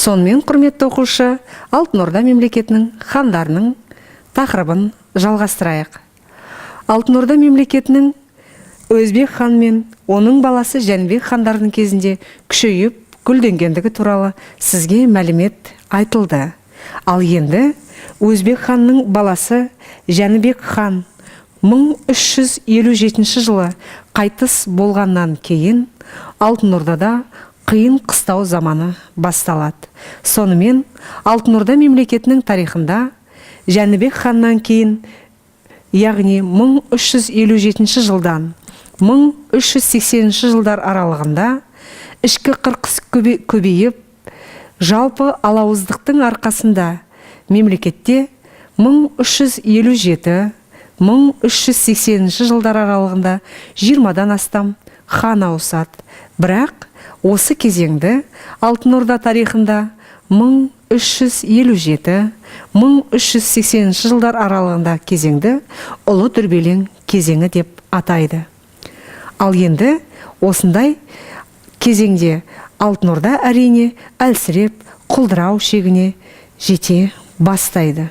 Сонымен, құрметті оқушы, Алтын Орда мемлекетінің хандарының тақырыбын жалғастырайық. Алтын Орда мемлекетінің Өзбек хан мен оның баласы Жәнібек хандардың кезінде күшейіп, гүлденгендігі туралы сізге мәлімет айтылды. Ал енді Өзбек ханның баласы Жәнібек хан 1357 жылы қайтыс болғаннан кейін Алтын Ордада қиын қыстау заманы басталады. Сонымен Алтын Орда мемлекетінің тарихында Жәнібек ханнан кейін, яғни 1357 жылдан 1380 жылдар аралығында ішкі қырқыс көбейіп, жалпы алауыздықтың арқасында мемлекетте 1357-1380 жылдар аралығында 20-дан астам хан ауысады. Бірақ осы кезеңді Алтын Орда тарихында 1357-1380 жылдар аралығында кезеңді ұлы дүрбелең кезеңі деп атайды. Ал енді осындай кезеңде Алтын Орда әрине әлсіреп, құлдырау шегіне жете бастайды.